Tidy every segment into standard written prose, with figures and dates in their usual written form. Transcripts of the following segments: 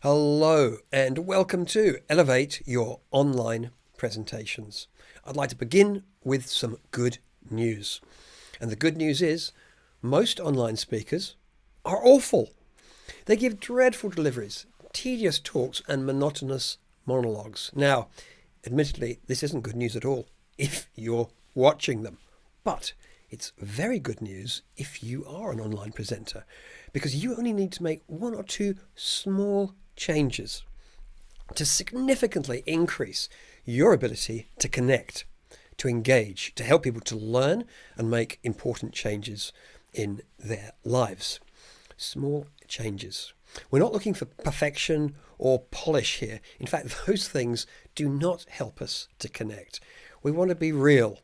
Hello and welcome to Elevate Your Online Presentations. I'd like to begin with some good news. And the good news is most online speakers are awful. They give dreadful deliveries, tedious talks and monotonous monologues. Now, admittedly, this isn't good news at all if you're watching them. But it's very good news if you are an online presenter, because you only need to make one or two small changes to significantly increase your ability to connect, to engage, to help people to learn and make important changes in their lives. Small changes. We're not looking for perfection or polish here. In fact, those things do not help us to connect. We want to be real,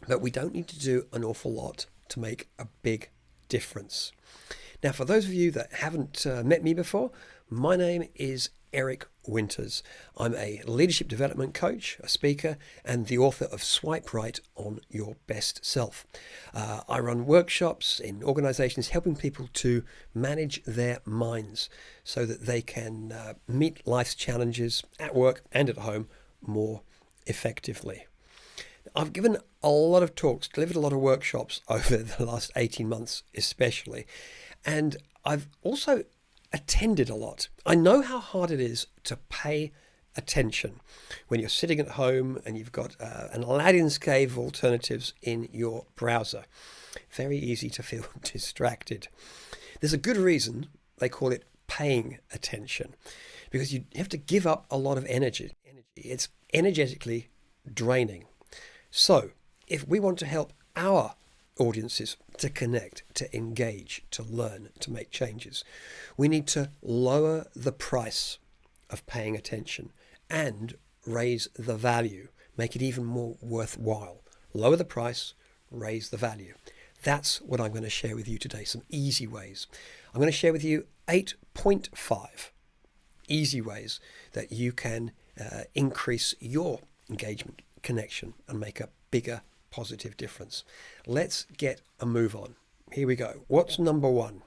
but we don't need to do an awful lot to make a big difference. Now, for those of you that haven't met me before, my name is Eric Winters. I'm a leadership development coach, a speaker, and the author of Swipe Right on Your Best Self. I run workshops in organizations helping people to manage their minds so that they can meet life's challenges at work and at home more effectively. I've given a lot of talks, delivered a lot of workshops over the last 18 months especially, and I've also attended a lot. I know how hard it is to pay attention when you're sitting at home and you've got an Aladdin's cave of alternatives in your browser. Very easy to feel distracted. There's a good reason they call it paying attention, because you have to give up a lot of energy. It's energetically draining. So if we want to help our audiences to connect, to engage, to learn, to make changes, we need to lower the price of paying attention and raise the value, make it even more worthwhile. Lower the price, raise the value. That's what I'm going to share with you today, some easy ways. I'm going to share with you 8.5 easy ways that you can increase your engagement, connection, and make a bigger positive difference. Let's get a move on. Here we go. What's number one?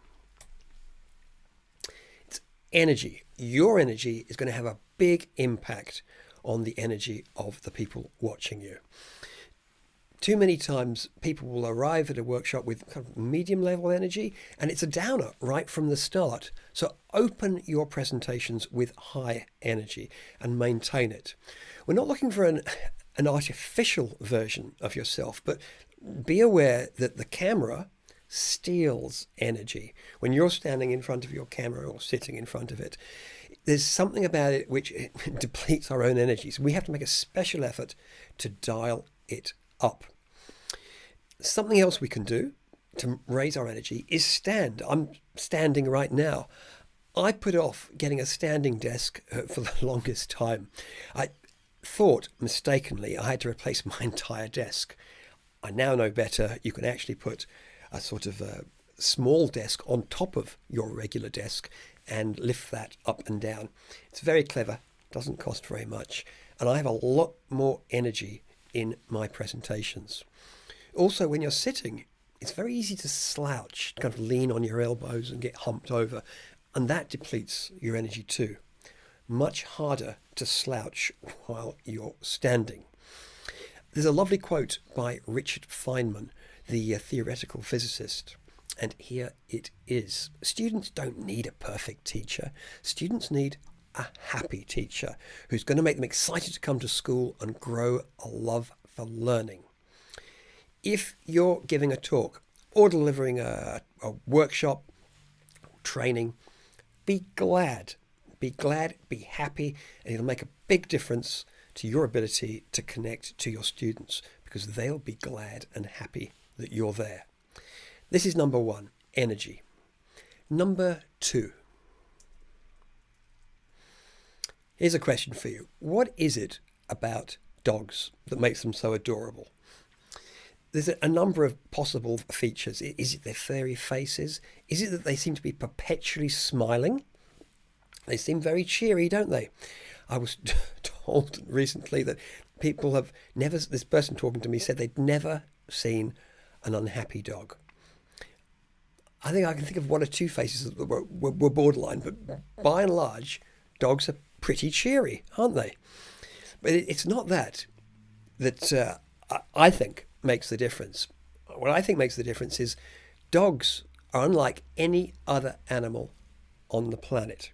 It's energy. Your energy is going to have a big impact on the energy of the people watching you. Too many times people will arrive at a workshop with kind of medium level energy and it's a downer right from the start. So open your presentations with high energy and maintain it. We're not looking for an artificial version of yourself, but be aware that the camera steals energy. When you're standing in front of your camera or sitting in front of it, there's something about it which depletes our own energy. So we have to make a special effort to dial it up. Something else we can do to raise our energy is stand. I'm standing right now. I put off getting a standing desk for the longest time. I thought mistakenly I had to replace my entire desk. I now know better. You can actually put a sort of a small desk on top of your regular desk and lift that up and down. It's very clever, doesn't cost very much, and I have a lot more energy in my presentations. Also, when you're sitting, it's very easy to slouch, kind of lean on your elbows and get humped over, and that depletes your energy too. Much harder to slouch while you're standing. There's a lovely quote by Richard Feynman, the theoretical physicist, and here it is. Students don't need a perfect teacher. Students need a happy teacher who's going to make them excited to come to school and grow a love for learning. If you're giving a talk or delivering a workshop, training, be glad. Be glad, be happy, and it'll make a big difference to your ability to connect to your students, because they'll be glad and happy that you're there. This is number one, energy. Number two. Here's a question for you. What is it about dogs that makes them so adorable? There's a number of possible features. Is it their furry faces? Is it that they seem to be perpetually smiling? They seem very cheery, don't they? I was told recently that people have never, this person talking to me said they'd never seen an unhappy dog. I think I can think of one or two faces that were borderline, but by and large, dogs are pretty cheery, aren't they? But it's not that I think makes the difference. What I think makes the difference is dogs are unlike any other animal on the planet.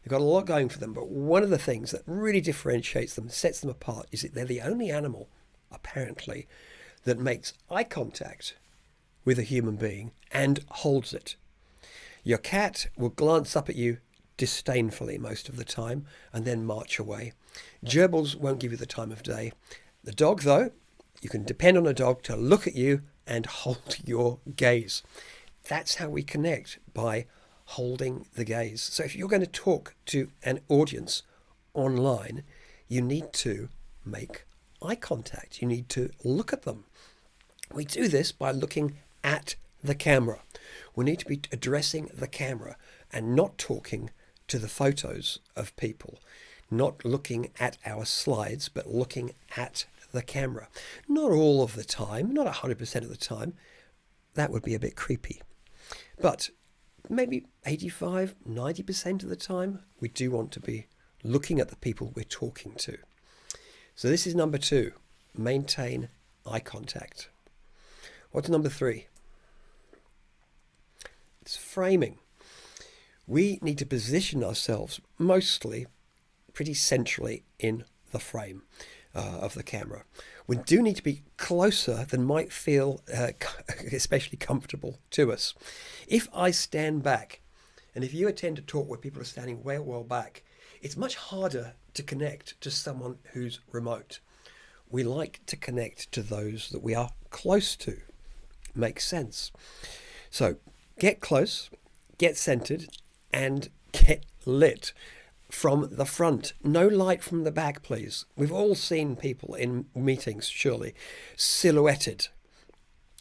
They've got a lot going for them, but one of the things that really differentiates them, sets them apart, is that they're the only animal, apparently, that makes eye contact with a human being and holds it. Your cat will glance up at you disdainfully most of the time and then march away. Gerbils won't give you the time of day. The dog, though, you can depend on a dog to look at you and hold your gaze. That's how we connect, by holding the gaze. So if you're going to talk to an audience online, you need to make eye contact. You need to look at them. We do this by looking at the camera. We need to be addressing the camera and not talking to the photos of people, not looking at our slides, but looking at the camera. Not all of the time, not 100% of the time. That would be a bit creepy. But maybe 85, 90% of the time, we do want to be looking at the people we're talking to. So this is number 2, maintain eye contact. What's number 3? It's framing. We need to position ourselves mostly pretty centrally in the frame of the camera. We do need to be closer than might feel especially comfortable to us. If I stand back, and if you attend to talk where people are standing well back, it's much harder to connect to someone who's remote. We like to connect to those that we are close to. Makes sense. So get close, get centered, and get lit from the front. No light from the back, please. We've all seen people in meetings, surely, silhouetted.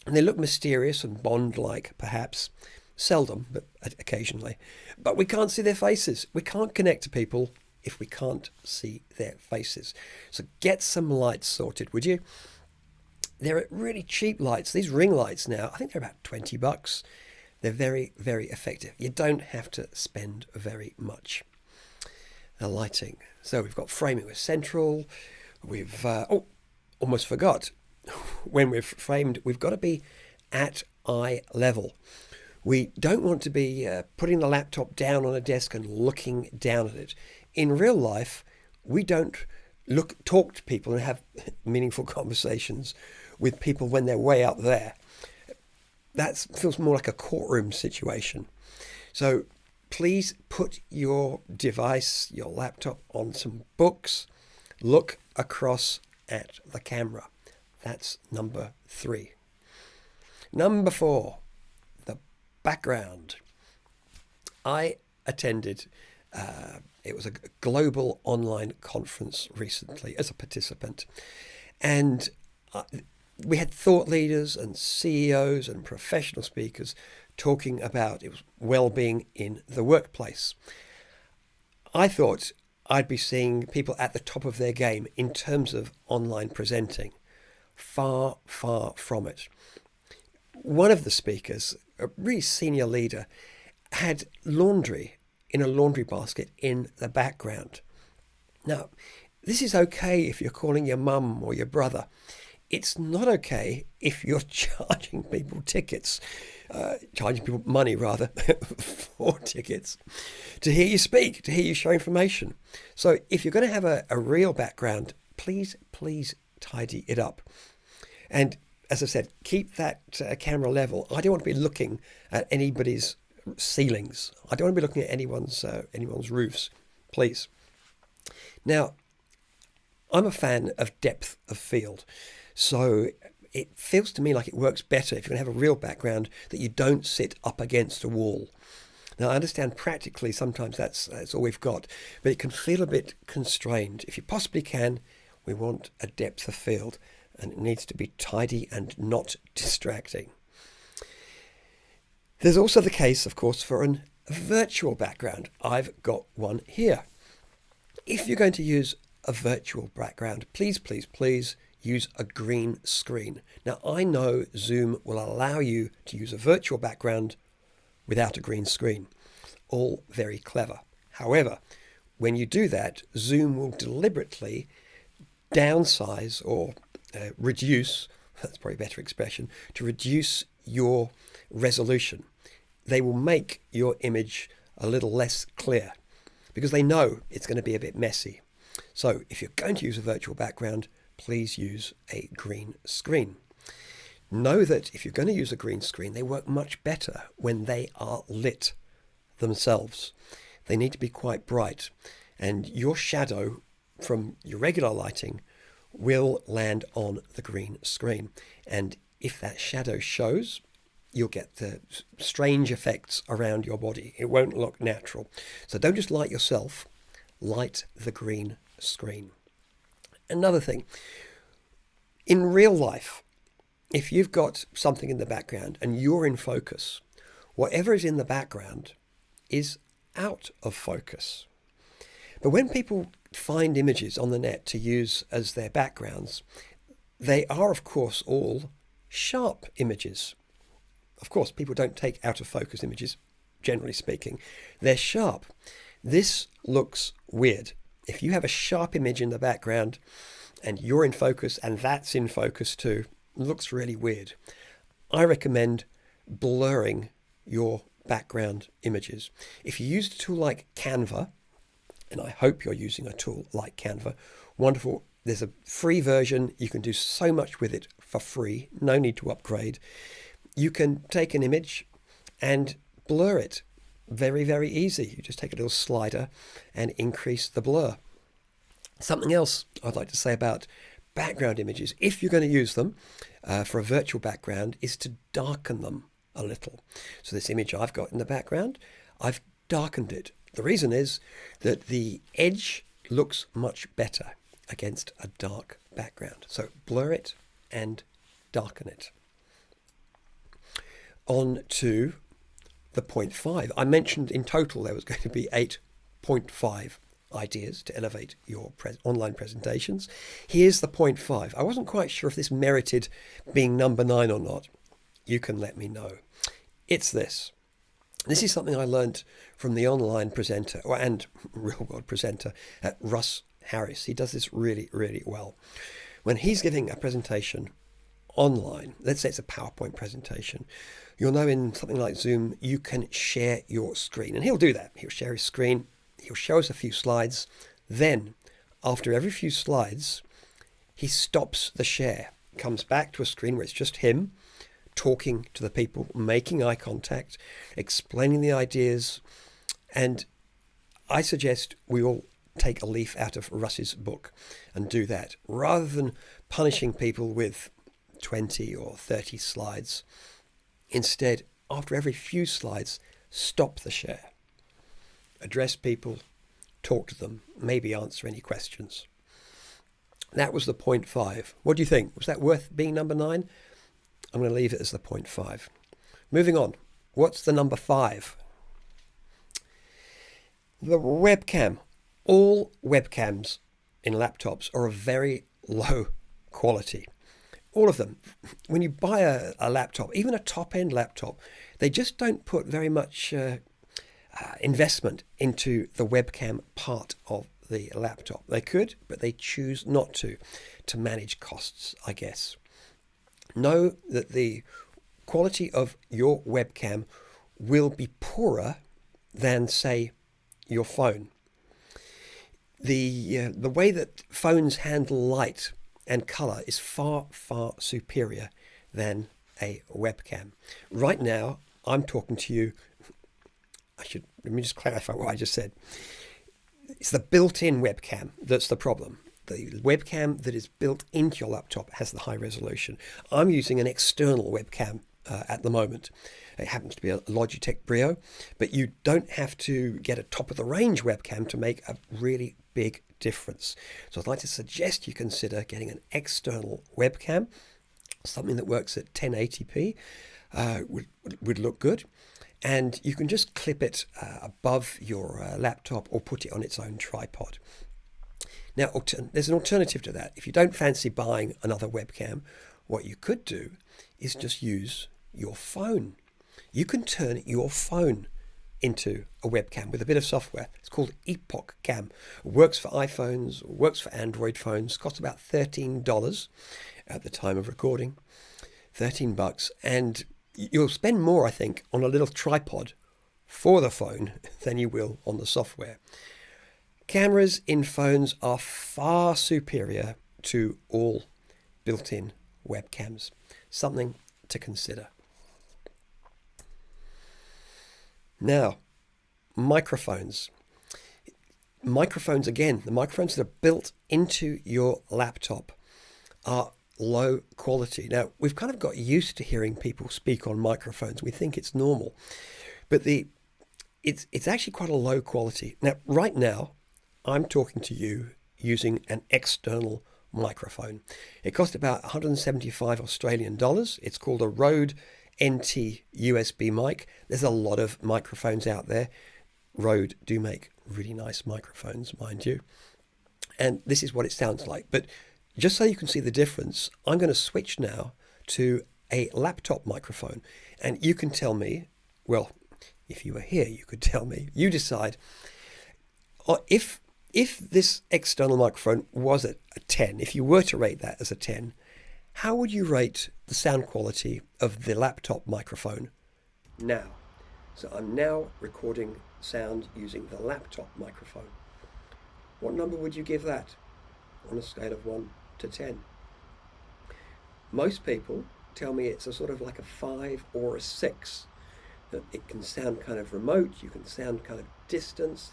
And they look mysterious and Bond-like, perhaps. Seldom, but occasionally. But we can't see their faces. We can't connect to people if we can't see their faces. So get some lights sorted, would you? They're really cheap lights. These ring lights now, I think they're about $20. They're very, very effective. You don't have to spend very much. The lighting. So we've got framing with central. We've, almost forgot. When we've framed, we've got to be at eye level. We don't want to be putting the laptop down on a desk and looking down at it. In real life, we don't talk to people and have meaningful conversations with people when they're way up there. That feels more like a courtroom situation. So please put your device, your laptop, on some books. Look across at the camera. That's number 3. Number 4, the background. I attended, it was a global online conference recently as a participant. And we had thought leaders and CEOs and professional speakers talking about well-being in the workplace. I thought I'd be seeing people at the top of their game in terms of online presenting. Far, far from it. One of the speakers, a really senior leader, had laundry in a laundry basket in the background. Now, this is okay if you're calling your mum or your brother. It's not okay if you're charging people money rather, for tickets, to hear you speak, to hear you show information. So if you're going to have a real background, please tidy it up. And as I said, keep that camera level. I don't want to be looking at anybody's ceilings. I don't want to be looking at anyone's roofs, please. Now, I'm a fan of depth of field. So it feels to me like it works better if you're going to have a real background that you don't sit up against a wall. Now, I understand practically sometimes that's all we've got, but it can feel a bit constrained. If you possibly can, we want a depth of field, and it needs to be tidy and not distracting. There's also the case, of course, for a virtual background. I've got one here. If you're going to use a virtual background, please use a green screen. Now, I know Zoom will allow you to use a virtual background without a green screen. All very clever. However, when you do that, Zoom will deliberately downsize or reduce, that's probably a better expression, to reduce your resolution. They will make your image a little less clear because they know it's going to be a bit messy. So if you're going to use a virtual background, please use a green screen. Know that if you're going to use a green screen, they work much better when they are lit themselves. They need to be quite bright, and your shadow from your regular lighting will land on the green screen. And if that shadow shows, you'll get the strange effects around your body. It won't look natural. So don't just light yourself, light the green screen. Another thing, in real life, if you've got something in the background and you're in focus, whatever is in the background is out of focus. But when people find images on the net to use as their backgrounds, they are, of course, all sharp images. Of course, people don't take out of focus images, generally speaking. They're sharp. This looks weird. If you have a sharp image in the background and you're in focus and that's in focus too, it looks really weird. I recommend blurring your background images. If you use a tool like Canva, and I hope you're using a tool like Canva, wonderful. There's a free version. You can do so much with it for free. No need to upgrade. You can take an image and blur it. Very, very easy. You just take a little slider and increase the blur. Something else I'd like to say about background images, if you're going to use them for a virtual background, is to darken them a little. So this image I've got in the background, I've darkened it. The reason is that the edge looks much better against a dark background. So blur it and darken it. On to the 0.5. I mentioned in total there was going to be 8.5 ideas to elevate your online presentations. Here's the 0.5. I wasn't quite sure if this merited being number 9 or not. You can let me know. It's this. This is something I learned from the online presenter and real world presenter Russ Harris. He does this really, really well. When he's giving a presentation online, let's say it's a PowerPoint presentation, you'll know in something like Zoom, you can share your screen. And he'll do that. He'll share his screen. He'll show us a few slides. Then, after every few slides, he stops the share, comes back to a screen where it's just him talking to the people, making eye contact, explaining the ideas. And I suggest we all take a leaf out of Russ's book and do that. Rather than punishing people with 20 or 30 slides, instead, after every few slides, stop the share. Address people, talk to them, maybe answer any questions. That was the 0.5. What do you think? Was that worth being number 9? I'm going to leave it as the 0.5. Moving on. What's the number 5? The webcam. All webcams in laptops are of very low quality. All of them. When you buy a laptop, even a top-end laptop, they just don't put very much investment into the webcam part of the laptop. They could, but they choose not to manage costs, I guess. Know that the quality of your webcam will be poorer than, say, your phone. The way that phones handle light and color is far, far superior than a webcam. Right now, I'm talking to you. Let me just clarify what I just said. It's the built-in webcam that's the problem. The webcam that is built into your laptop has the high resolution. I'm using an external webcam at the moment. It happens to be a Logitech Brio, but you don't have to get a top-of-the-range webcam to make a really big difference. So I'd like to suggest you consider getting an external webcam. Something that works at 1080p would look good. And you can just clip it above your laptop or put it on its own tripod. Now, there's an alternative to that. If you don't fancy buying another webcam, what you could do is just use your phone. you can turn your phone into a webcam with a bit of software. It's called Epoch Cam. It works for iPhones, works for Android phones, costs about $13 at the time of recording. $13, and you'll spend more, I think, on a little tripod for the phone than you will on the software. Cameras in phones are far superior to all built-in webcams. Something to consider. Now, microphones. Microphones again, the microphones that are built into your laptop are low quality. Now, we've kind of got used to hearing people speak on microphones. We think it's normal, but it's actually quite a low quality. Now, right now, I'm talking to you using an external microphone. It cost about 175 Australian dollars. It's called a Rode NT USB mic. There's a lot of microphones out there. Rode do make really nice microphones, mind you. And this is what it sounds like. But just so you can see the difference, I'm going to switch now to a laptop microphone. And you can tell me, well, if you were here, you could tell me. You decide if this external microphone was a 10, if you were to rate that as a 10, how would you rate the sound quality of the laptop microphone now? So I'm now recording sound using the laptop microphone. What number would you give that on a scale of 1 to 10? Most people tell me it's a sort of like a 5 or a 6. That it can sound kind of remote, you can sound kind of distant,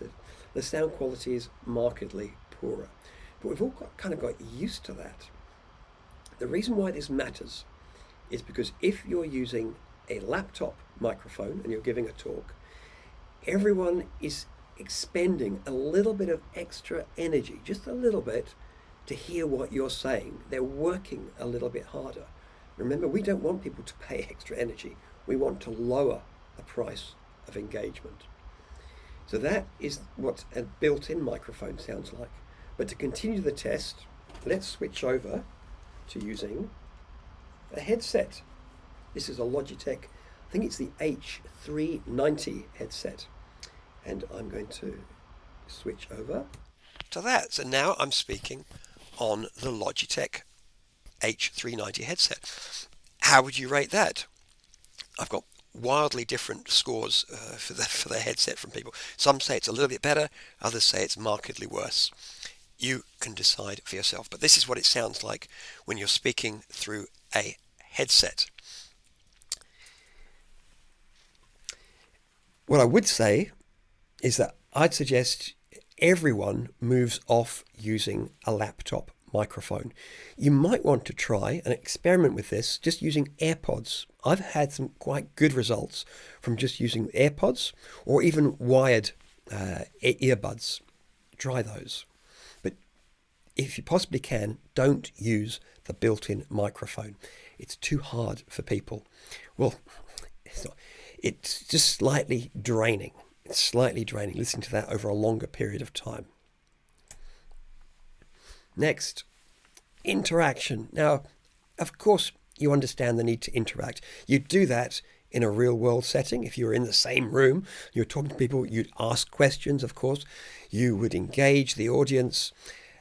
the sound quality is markedly poorer. But we've all kind of got used to that. The reason why this matters is because if you're using a laptop microphone and you're giving a talk, everyone is expending a little bit of extra energy, just a little bit, to hear what you're saying. They're working a little bit harder. Remember, we don't want people to pay extra energy. We want to lower the price of engagement. So that is what a built-in microphone sounds like. But to continue the test, let's switch over to using a headset. This is a Logitech, I think it's the H390 headset. And I'm going to switch over to that. So now I'm speaking on the Logitech H390 headset. How would you rate that? I've got wildly different scores for the headset from people. Some say it's a little bit better, others say it's markedly worse. You can decide for yourself, but this is what it sounds like when you're speaking through a headset. What I would say is that I'd suggest everyone moves off using a laptop microphone. You might want to try and experiment with this just using AirPods. I've had some quite good results from just using AirPods or even wired earbuds. Try those. But if you possibly can, don't use the built-in microphone. It's too hard for people. Well, it's just slightly draining. It's slightly draining listening to that over a longer period of time. Next, interaction. Now, of course, you understand the need to interact. You do that in a real world setting. If you were in the same room, you're talking to people, you'd ask questions, of course. You would engage the audience.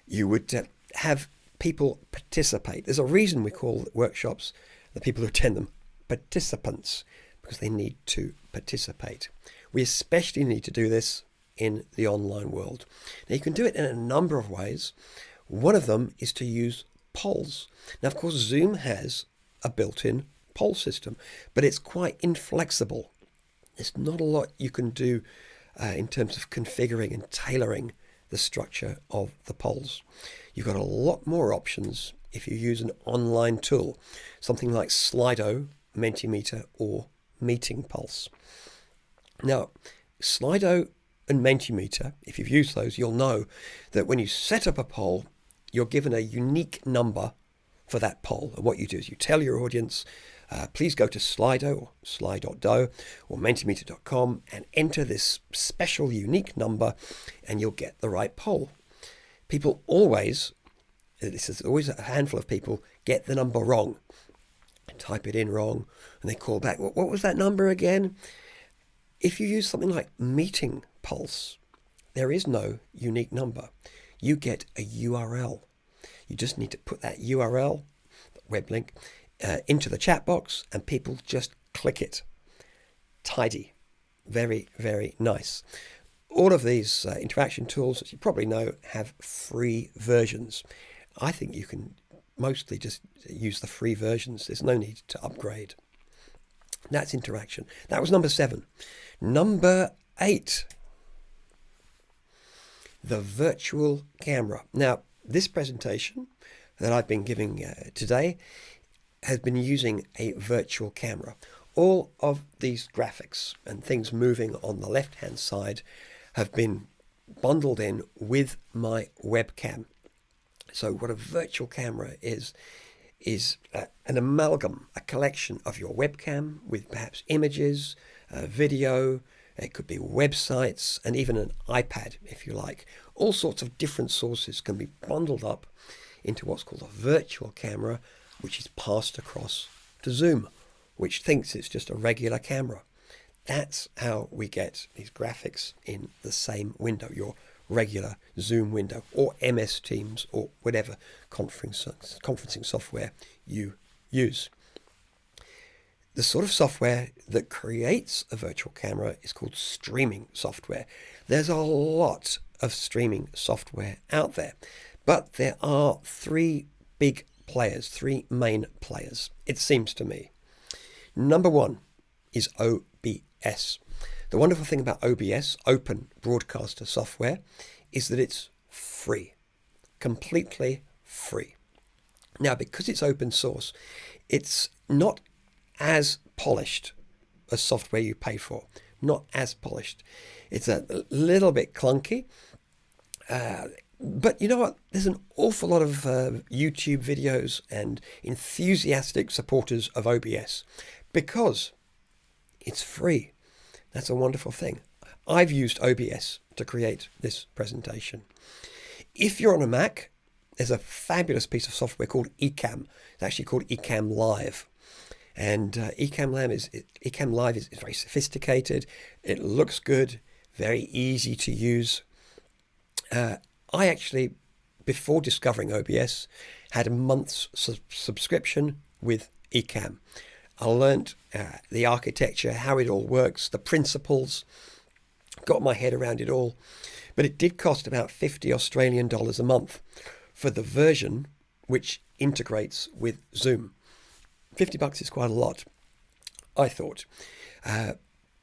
You would have people participate. There's a reason we call workshops, the people who attend them, participants, because they need to participate. We especially need to do this in the online world. Now, you can do it in a number of ways. One of them is to use polls. Now, of course, Zoom has a built-in poll system, but it's quite inflexible. There's not a lot you can do in terms of configuring and tailoring the structure of the polls. You've got a lot more options if you use an online tool, something like Slido, Mentimeter, or Meeting Pulse. Now, Slido and Mentimeter, if you've used those, you'll know that when you set up a poll, you're given a unique number for that poll. And what you do is you tell your audience, please go to Slido or sli.do or mentimeter.com and enter this special unique number and you'll get the right poll. People always, this is always a handful of people, get the number wrong. type it in wrong, and they call back, what was that number again? If you use something like Meeting Pulse, there is no unique number. You get a URL. You just need to put that URL, web link, into the chat box, and people just click it. Tidy. Very, very nice. All of these interaction tools, as you probably know, have free versions. I think you can mostly just use the free versions. There's no need to upgrade. That's interaction. That was number 7. Number 8, the virtual camera. Now, this presentation that I've been giving today has been using a virtual camera. All of these graphics and things moving on the left-hand side have been bundled in with my webcam. So what a virtual camera is an amalgam, a collection of your webcam with perhaps images, video, it could be websites, and even an iPad, if you like. All sorts of different sources can be bundled up into what's called a virtual camera, which is passed across to Zoom, which thinks it's just a regular camera. That's how we get these graphics in the same window, your regular Zoom window, or MS Teams, or whatever conferencing software you use. The sort of software that creates a virtual camera is called streaming software. There's a lot of streaming software out there, but there are 3 big players, 3 main players, it seems to me. Number 1 is OBS. The wonderful thing about OBS, Open Broadcaster Software, is that it's free, completely free. Now, because it's open source, it's not as polished as software you pay for, not as polished. It's a little bit clunky, but you know what? There's an awful lot of YouTube videos and enthusiastic supporters of OBS because it's free. That's a wonderful thing. I've used OBS to create this presentation. If you're on a Mac, there's a fabulous piece of software called Ecamm. It's actually called Ecamm Live. And Ecamm Live is very sophisticated. It looks good, very easy to use. I actually, before discovering OBS, had a month's subscription with Ecamm. I learnt the architecture, how it all works, the principles, got my head around it all. But it did cost about $50 Australian a month for the version which integrates with Zoom. $50 is quite a lot, I thought.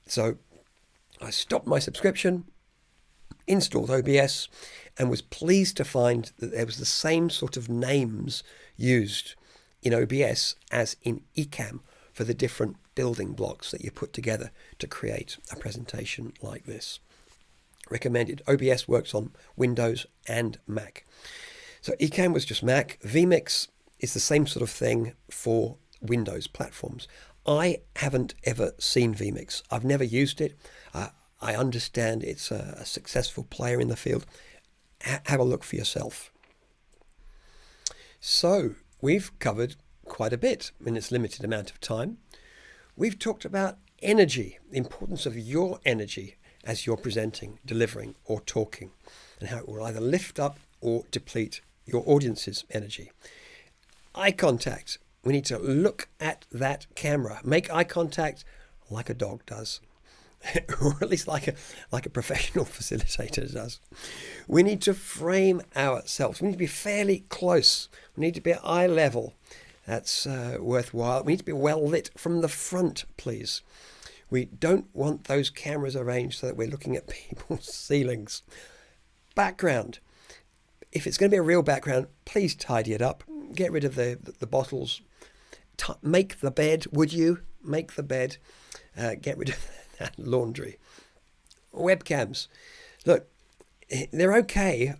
So I stopped my subscription, installed OBS, and was pleased to find that there was the same sort of names used in OBS as in Ecamm for the different building blocks that you put together to create a presentation like this. Recommended. OBS works on Windows and Mac. So Ecamm was just Mac. vMix is the same sort of thing for Windows platforms. I haven't ever seen vMix. I've never used it. I understand it's a successful player in the field. Have a look for yourself. So we've covered quite a bit in this limited amount of time. We've talked about energy, the importance of your energy as you're presenting, delivering, or talking, and how it will either lift up or deplete your audience's energy. Eye contact. We need to look at that camera. Make eye contact like a dog does, or at least like a professional facilitator does. We need to frame ourselves. We need to be fairly close. We need to be at eye level. That's worthwhile. We need to be well lit from the front, please. We don't want those cameras arranged so that we're looking at people's ceilings. Background. If it's going to be a real background, please tidy it up. Get rid of the bottles. Make the bed, would you? Make the bed. Get rid of that laundry. Webcams. Look, they're okay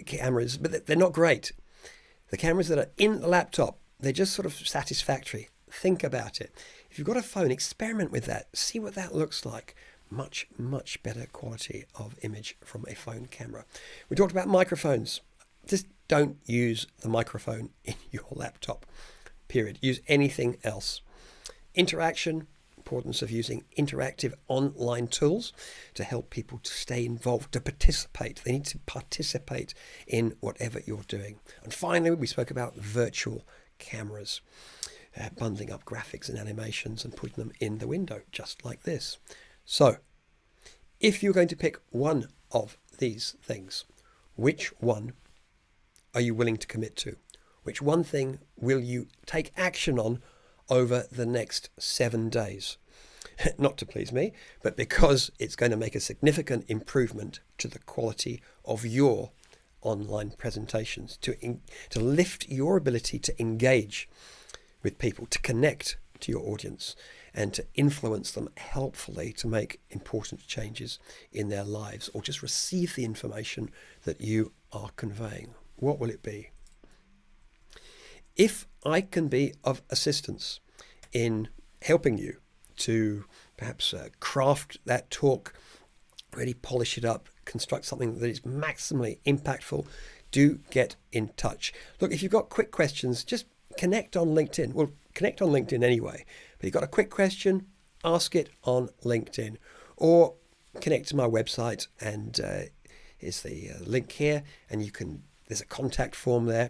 cameras, but they're not great. The cameras that are in the laptop, they're just sort of satisfactory. Think about it. If you've got a phone, experiment with that. See what that looks like. Much, much better quality of image from a phone camera. We talked about microphones. Just don't use the microphone in your laptop. period. Use anything else. Interaction, importance of using interactive online tools to help people to stay involved, to participate. They need to participate in whatever you're doing. And finally, we spoke about virtual cameras, bundling up graphics and animations and putting them in the window, just like this. So, if you're going to pick one of these things, which one are you willing to commit to? Which one thing will you take action on over the next 7 days? Not to please me, but because it's going to make a significant improvement to the quality of your online presentations, to lift your ability to engage with people, to connect to your audience, and to influence them helpfully to make important changes in their lives, or just receive the information that you are conveying. What will it be? If I can be of assistance in helping you to perhaps craft that talk, really polish it up, construct something that is maximally impactful, do get in touch. Look, if you've got quick questions, just connect on LinkedIn. Well, connect on LinkedIn anyway, but you've got a quick question, ask it on LinkedIn, or connect to my website, and here's the link here, and there's a contact form there.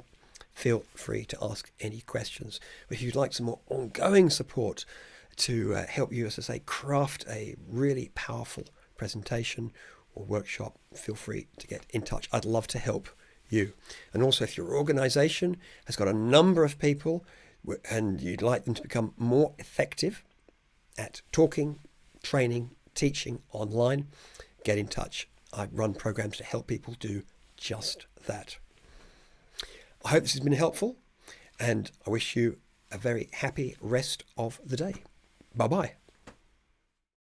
Feel free to ask any questions. But if you'd like some more ongoing support to help you, as I say, craft a really powerful presentation or workshop, feel free to get in touch. I'd love to help you. And also, if your organization has got a number of people and you'd like them to become more effective at talking, training, teaching online, get in touch. I run programs to help people do just that. I hope this has been helpful, and I wish you a very happy rest of the day. Bye-bye.